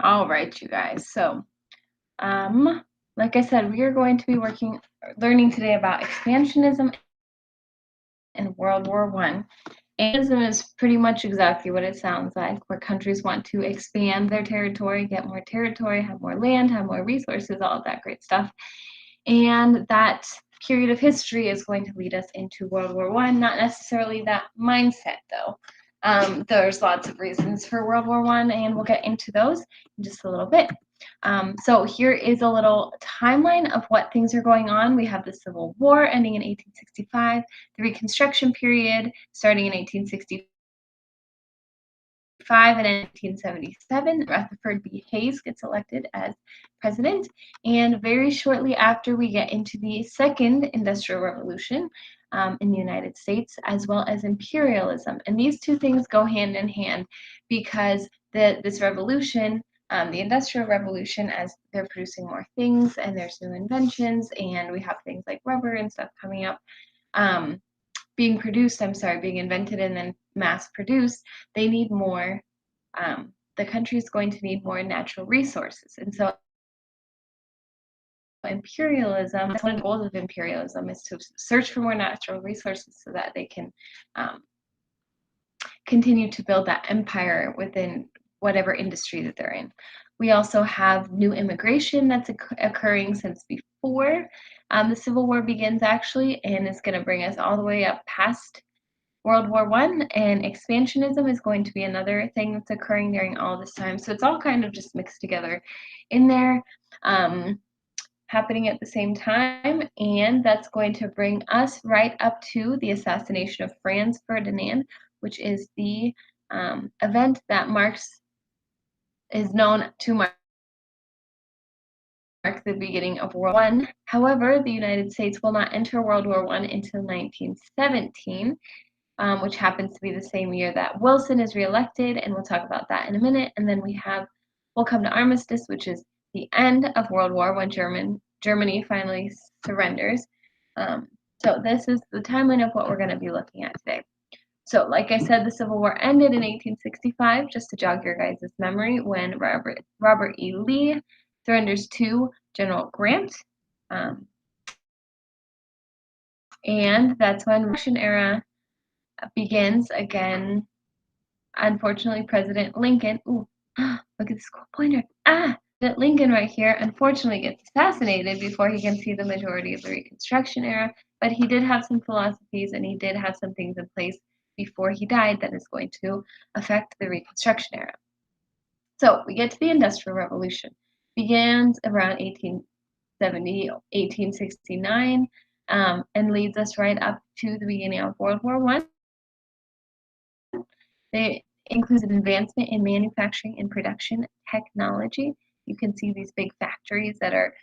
All right, you guys. So, like I said, we are going to be learning today about expansionism in World War One. Expansionism is pretty much exactly what it sounds like, where countries want to expand their territory, get more territory, have more land, have more resources, all of that great stuff. And that period of history is going to lead us into World War One. Not necessarily that mindset, though. There's lots of reasons for World War One, and we'll get into those in just a little bit. So here is a little timeline of what things are going on. We have the Civil War ending in 1865, the Reconstruction period starting in 1865 and in 1877, Rutherford B. Hayes gets elected as president. And very shortly after, we get into the Second Industrial Revolution in the United States, as well as imperialism. And these two things go hand in hand because this revolution, the Industrial Revolution, as they're producing more things and there's new inventions, and we have things like rubber and stuff coming up. Being invented and then mass produced, they need more, the country is going to need more natural resources. And so imperialism, that's one of the goals of imperialism, is to search for more natural resources so that they can continue to build that empire within whatever industry that they're in. We also have new immigration that's occurring since before the Civil War begins, actually, and it's going to bring us all the way up past World War One, and expansionism is going to be another thing that's occurring during all this time. So it's all kind of just mixed together in there, happening at the same time, and that's going to bring us right up to the assassination of Franz Ferdinand, which is the event that is known to mark the beginning of World War One. However, the United States will not enter World War One until 1917. Which happens to be the same year that Wilson is reelected, and we'll talk about that in a minute. And then we'll come to armistice, which is the end of World War when Germany finally surrenders. So this is the timeline of what we're going to be looking at today. So, like I said, the Civil War ended in 1865, just to jog your guys' memory, when Robert E. Lee surrenders to General Grant. And that's when the Reconstruction era begins again. Unfortunately, President Lincoln, look at this cool pointer. That Lincoln right here, unfortunately gets assassinated before he can see the majority of the Reconstruction era, but he did have some philosophies and he did have some things in place before he died that is going to affect the Reconstruction era. So we get to the Industrial Revolution. Begins around 1870, 1869, and leads us right up to the beginning of World War One. It includes an advancement in manufacturing and production technology. You can see these big factories that are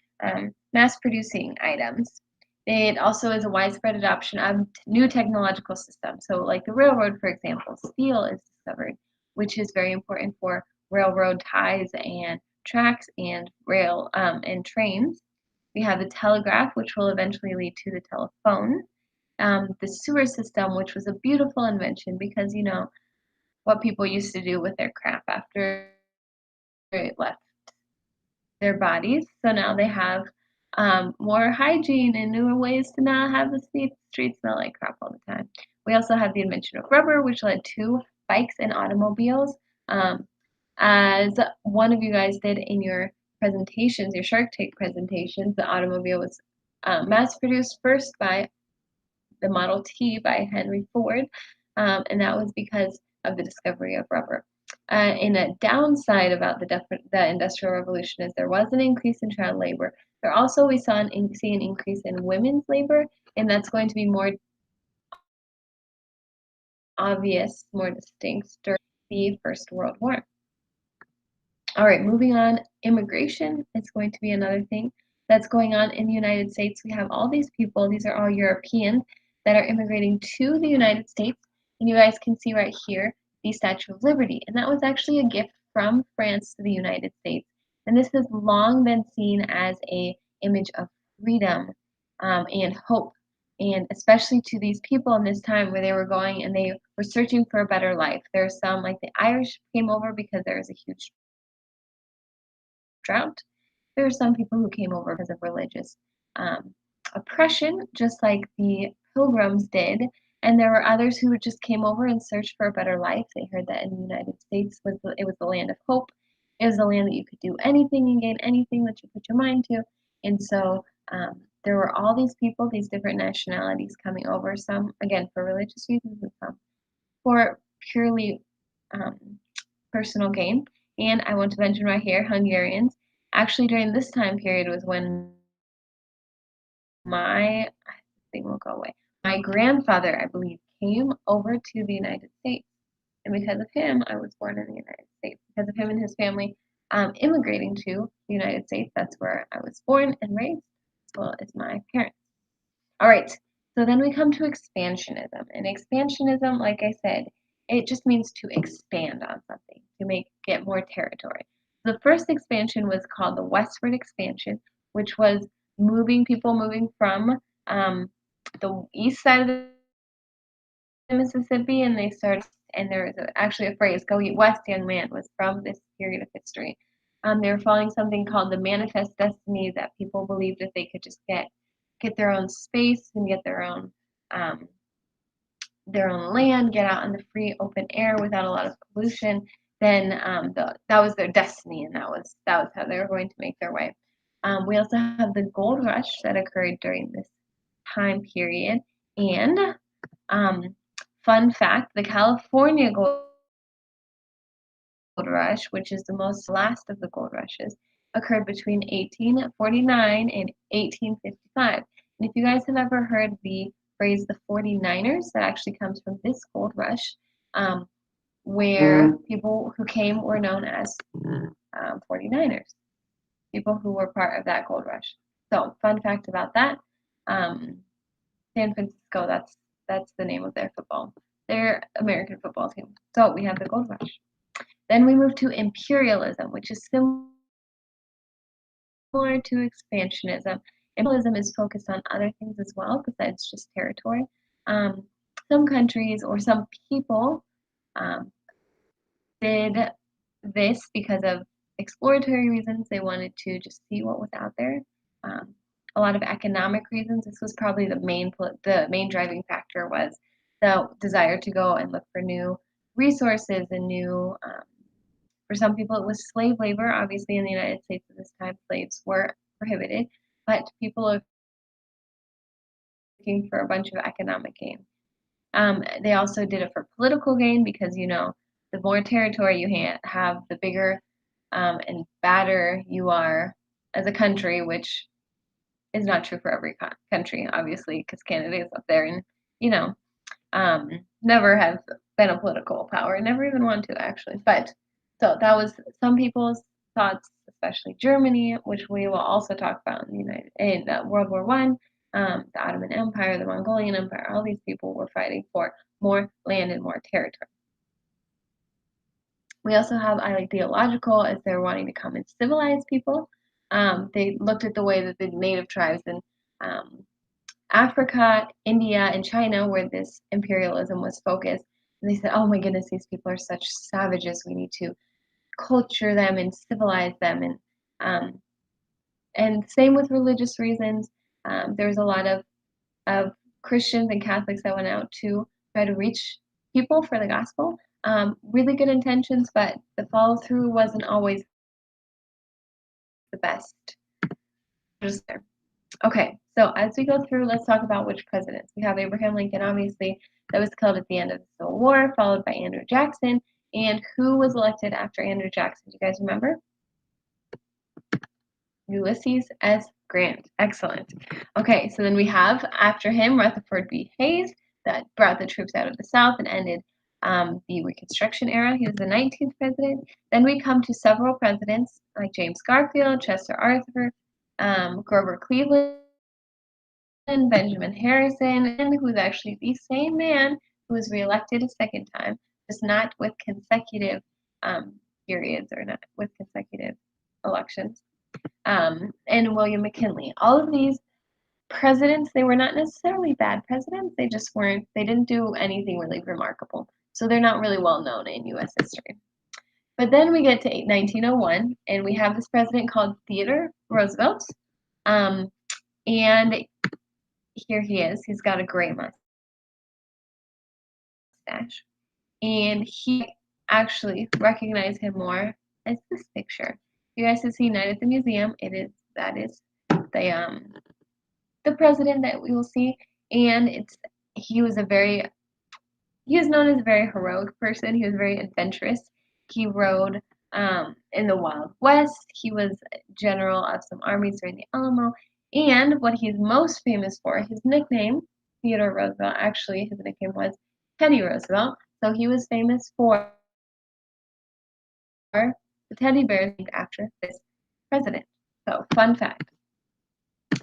mass producing items. It also is a widespread adoption of new technological systems. So like the railroad, for example, steel is discovered, which is very important for railroad ties and tracks and rail and trains. We have the telegraph, which will eventually lead to the telephone. The sewer system, which was a beautiful invention because, what people used to do with their crap after it left their bodies. So now they have more hygiene and newer ways to not have the streets smell like crap all the time. We also have the invention of rubber, which led to bikes and automobiles. As one of you guys did in your presentations, your Shark Tank presentations, the automobile was mass produced first by the Model T by Henry Ford, and that was because of the discovery of rubber. And a downside about the Industrial Revolution is there was an increase in child labor. There also we see an increase in women's labor, and that's going to be more obvious, more distinct during the First World War. All right, moving on, immigration is going to be another thing that's going on in the United States. We have all these people, these are all Europeans that are immigrating to the United States. And you guys can see right here the Statue of Liberty. And that was actually a gift from France to the United States. And this has long been seen as an image of freedom and hope. And especially to these people in this time where they were going and they were searching for a better life. There are some, like the Irish came over because there was a huge drought. There are some people who came over because of religious um, oppression, just like the Pilgrims did. And there were others who just came over and searched for a better life. They heard that in the United States it was the land of hope. It was the land that you could do anything and gain anything that you put your mind to. And so there were all these people, these different nationalities coming over. Some again for religious reasons, and some for purely um, personal gain. And I want to mention right here, Hungarians. Actually, during this time period was when I think will go away. My grandfather, I believe, came over to the United States. And because of him, I was born in the United States. Because of him and his family immigrating to the United States, that's where I was born and raised, as well as my parents. All right, so then we come to expansionism. And expansionism, like I said, it just means to expand on something, to get more territory. The first expansion was called the westward expansion, which was people moving from the east side of the Mississippi, and they started, and there was actually a phrase, "Go eat west, young man," was from this period of history. They were following something called the manifest destiny, that people believed if they could just get their own space and get um, their own land, get out in the free open air without a lot of pollution, then that was their destiny, and that was how they were going to make their way. We also have the gold rush that occurred during this time period, and um, fun fact: the California gold rush, which is the last of the gold rushes, occurred between 1849 and 1855. And if you guys have ever heard the phrase the 49ers, that actually comes from this gold rush, where people who came were known as 49ers, people who were part of that gold rush. So, fun fact about that. San Francisco, that's the name of their American football team. So we have the gold rush. Then we move to imperialism, which is similar to expansionism. Imperialism is focused on other things as well besides just territory. Some countries or some people um, did this because of exploratory reasons. They wanted to just see what was out there. Um, a lot of economic reasons. This was probably the main driving factor was the desire to go and look for new resources and new. For some people, it was slave labor. Obviously, in the United States at this time, slaves were prohibited, but people are looking for a bunch of economic gain. They also did it for political gain because, the more territory you have, the bigger and badder you are as a country, which is not true for every country, obviously, because Canada is up there and, you know, never have been a political power, never even want to actually. But so that was some people's thoughts, especially Germany, which we will also talk about in World War One. The Ottoman Empire, the Mongolian Empire, all these people were fighting for more land and more territory. We also have ideological, as they're wanting to come and civilize people. They looked at the way that the native tribes in Africa, India, and China, where this imperialism was focused, and they said, "Oh my goodness, these people are such savages. We need to culture them and civilize them." And same with religious reasons. There's a lot of Christians and Catholics that went out to try to reach people for the gospel. Really good intentions, but the follow through wasn't always the best. Just there. Okay, so as we go through, let's talk about which presidents. We have Abraham Lincoln, obviously, that was killed at the end of the Civil War, followed by Andrew Jackson. And who was elected after Andrew Jackson? Do you guys remember? Ulysses S. Grant. Excellent. Okay, so then we have after him Rutherford B. Hayes, that brought the troops out of the South and ended the Reconstruction era. He was the 19th president. Then we come to several presidents like James Garfield, Chester Arthur, Grover Cleveland, Benjamin Harrison, who's actually the same man who was reelected a second time, just not with consecutive periods or not with consecutive elections. And William McKinley. All of these presidents, they were not necessarily bad presidents. They didn't do anything really remarkable. So they're not really well known in U.S. history. But then we get to 1901, and we have this president called Theodore Roosevelt. Um, and here he is. He's got a gray mustache. And he actually recognize him more as this picture. You guys have seen that at the museum. That is the president that we will see, and he was a very he is known as a very heroic person. He was very adventurous. He rode in the Wild West. He was general of some armies during the Alamo. And what he's most famous for, his nickname, Theodore Roosevelt, actually, his nickname was Teddy Roosevelt. So he was famous for the teddy bears named after this president. So, fun fact.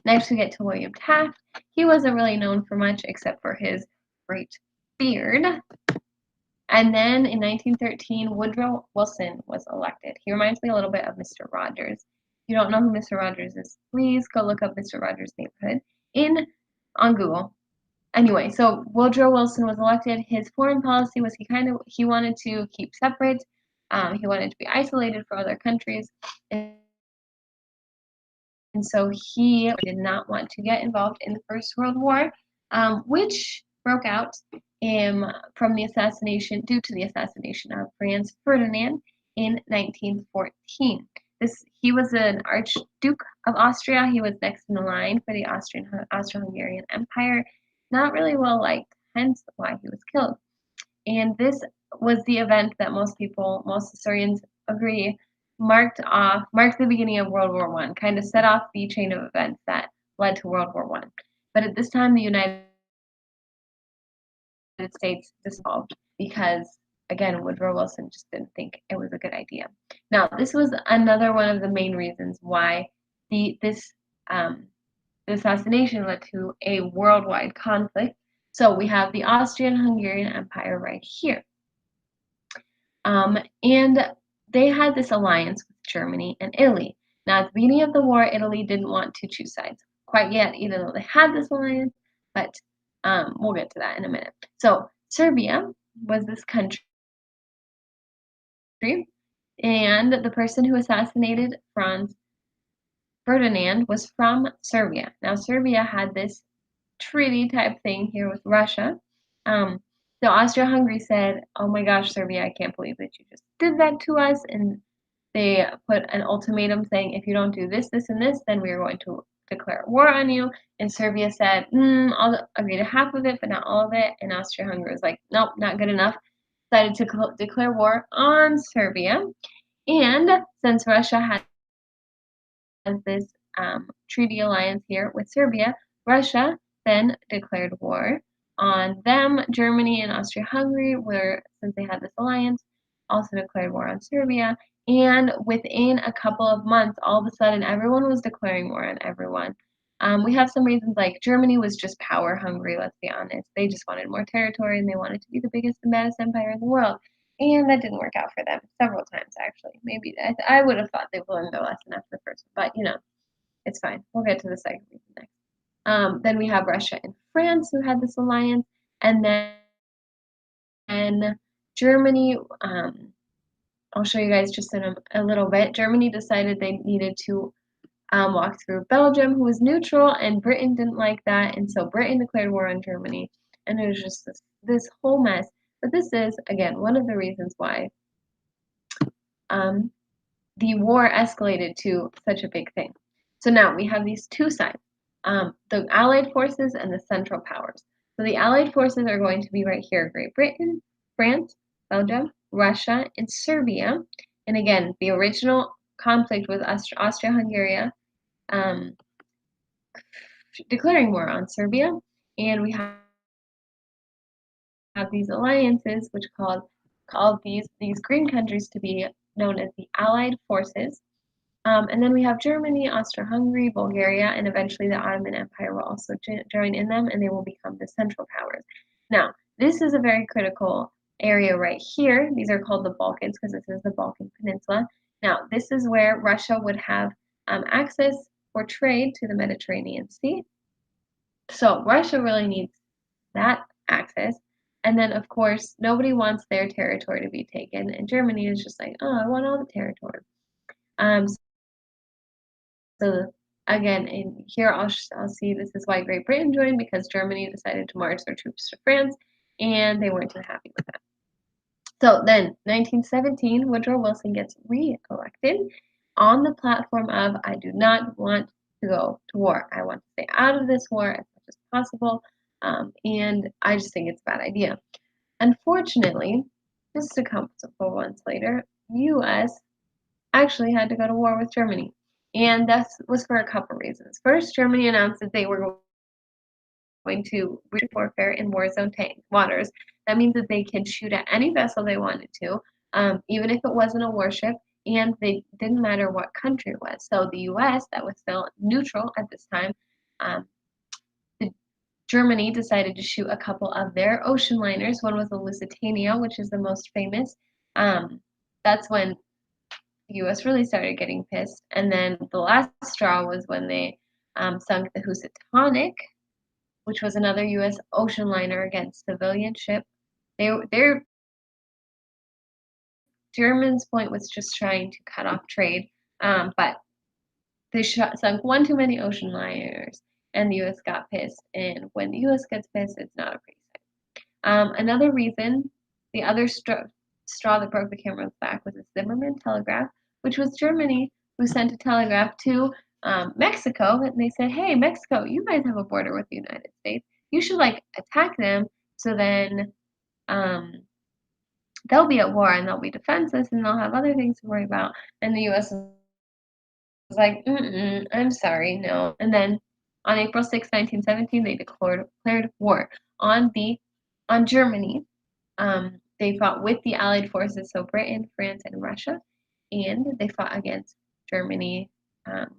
Next, we get to William Taft. He wasn't really known for much except for his great beard. And then in 1913, Woodrow Wilson was elected. He reminds me a little bit of Mr. Rogers. If you don't know who Mr. Rogers is, please go look up Mr. Rogers' Neighborhood on Google. Anyway, so Woodrow Wilson was elected. His foreign policy was he wanted to keep separate. He wanted to be isolated from other countries. And so he did not want to get involved in the First World War, which broke out due to the assassination of Franz Ferdinand in 1914. He was an Archduke of Austria. He was next in the line for the Austro-Hungarian Empire. Not really well liked, hence why he was killed. And this was the event that most historians agree, marked the beginning of World War I, kind of set off the chain of events that led to World War I. But at this time, the United States dissolved because, again, Woodrow Wilson just didn't think it was a good idea. Now, this was another one of the main reasons why the assassination led to a worldwide conflict. So we have the Austrian-Hungarian Empire right here. And they had this alliance with Germany and Italy. Now, at the beginning of the war, Italy didn't want to choose sides quite yet, even though they had this alliance, but we'll get to that in a minute. So, Serbia was this country, and the person who assassinated Franz Ferdinand was from Serbia. Now, Serbia had this treaty type thing here with Russia. So Austria-Hungary said, "Oh my gosh, Serbia, I can't believe that you just did that to us." And they put an ultimatum saying, "If you don't do this, this, and this, then we are going to declare war on you." And Serbia said, "I'll agree to half of it, but not all of it." And Austria-Hungary was like, "Nope, not good enough." Decided to declare war on Serbia. And since Russia had this treaty alliance here with Serbia, Russia then declared war on them. Germany and Austria-Hungary since they had this alliance, also declared war on Serbia. And within a couple of months, all of a sudden, everyone was declaring war on everyone. We have some reasons like Germany was just power hungry, let's be honest. They just wanted more territory and they wanted to be the biggest and baddest empire in the world. And that didn't work out for them several times, actually. Maybe I would have thought they learned their lesson after the first one, but it's fine. We'll get to the second reason next. Then we have Russia and France who had this alliance, and then Germany. I'll show you guys just in a little bit. Germany decided they needed to walk through Belgium, who was neutral, and Britain didn't like that, and so Britain declared war on Germany, and it was just this whole mess. But this is, again, one of the reasons why the war escalated to such a big thing. So now we have these two sides, the Allied forces and the Central Powers. So the Allied forces are going to be right here: Great Britain, France, Belgium, Russia, and Serbia. And again, the original conflict was Austria-Hungary declaring war on Serbia, and we have these alliances, which called these green countries to be known as the Allied forces. And then we have Germany, Austria-Hungary, Bulgaria, and eventually the Ottoman Empire will also join in them, and they will become the Central Powers. Now, this is a very critical area right here. These are called the Balkans because this is the Balkan Peninsula. Now, this is where Russia would have access for trade to the Mediterranean Sea. So Russia really needs that access. And then, of course, nobody wants their territory to be taken, and Germany is just like, oh, I want all the territory. Um, so again, in here I'll see this is why Great Britain joined, because Germany decided to march their troops to France, and they weren't too happy with that. So then, 1917, Woodrow Wilson gets re-elected on the platform of, I do not want to go to war. I want to stay out of this war as much as possible, and I just think it's a bad idea. Unfortunately, just a couple of months later, U.S. actually had to go to war with Germany, and that was for a couple reasons. First, Germany announced that they were going to reach warfare in war zone waters. That means that they can shoot at any vessel they wanted to, even if it wasn't a warship, and they didn't matter what country it was. So the U.S., that was still neutral at this time, um, Germany decided to shoot a couple of their ocean liners. One was the Lusitania, which is the most famous. That's when the U.S. really started getting pissed. And then the last straw was when they sunk the Housatonic, which was another U.S. ocean liner against civilian ship. Their Germans' point was just trying to cut off trade, but they sunk one too many ocean liners, and the U.S. got pissed. And when the U.S. gets pissed, it's not a pretty sight. Another reason, the other straw that broke the camel's back was the Zimmermann telegraph, which was Germany who sent a telegraph to Mexico, and they said, "Hey, Mexico, you guys have a border with the United States. You should like attack them, so then um, they'll be at war and they'll be defenseless and they'll have other things to worry about." And the U.S. was like, "I'm sorry, no." And then on April 6, 1917, they declared war on Germany. They fought with the Allied forces, so Britain, France, and Russia, and they fought against Germany. Um,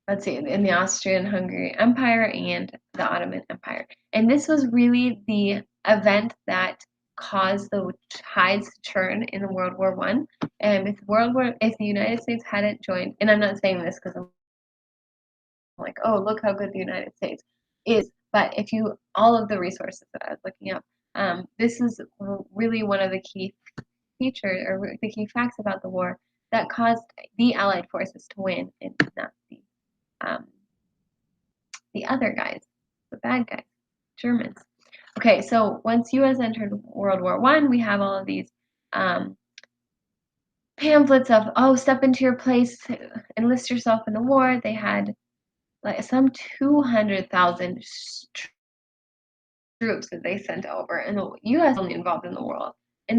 let's see, in the Austrian-Hungary Empire and the Ottoman Empire. And this was really the event that caused the tides to turn in the World War One. And if the United States hadn't joined, and I'm not saying this because I'm like, oh, look how good the United States is, but if you all of the resources that I was looking up, this is really one of the key features or the key facts about the war that caused the Allied forces to win and not um, the other guys, the bad guys, Germans. Okay, so once U.S. entered World War One, we have all of these pamphlets of, oh, step into your place, enlist yourself in the war. They had like some 200,000 troops that they sent over, and the U.S. only involved in the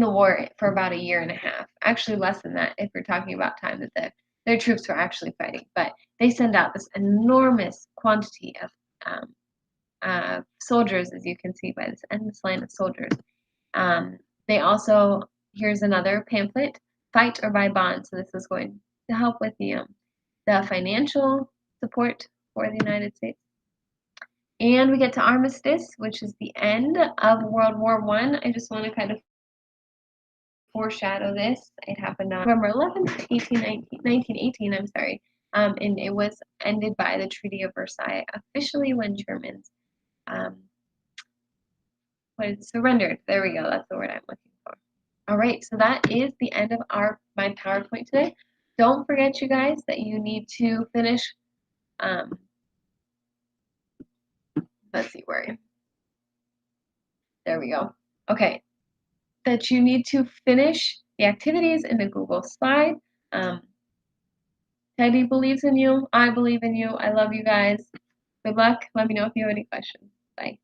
war for about a year and a half. Actually, less than that if we're talking about time that their troops were actually fighting. But they send out this enormous quantity of soldiers, as you can see by this endless line of soldiers. They also, here's another pamphlet, Fight or Buy Bonds. So this is going to help with the financial support for the United States. And we get to Armistice, which is the end of World War One. I just want to kind of foreshadow this. It happened on November 11th, 1918, I'm sorry. And it was ended by the Treaty of Versailles, officially when Germans surrendered. There we go. That's the word I'm looking for. All right, so that is the end of my PowerPoint today. Don't forget, you guys, that you need to finish. Let's see where. There we go. Okay, that you need to finish the activities in the Google slide. Teddy believes in you. I believe in you. I love you guys. Good luck. Let me know if you have any questions. Bye.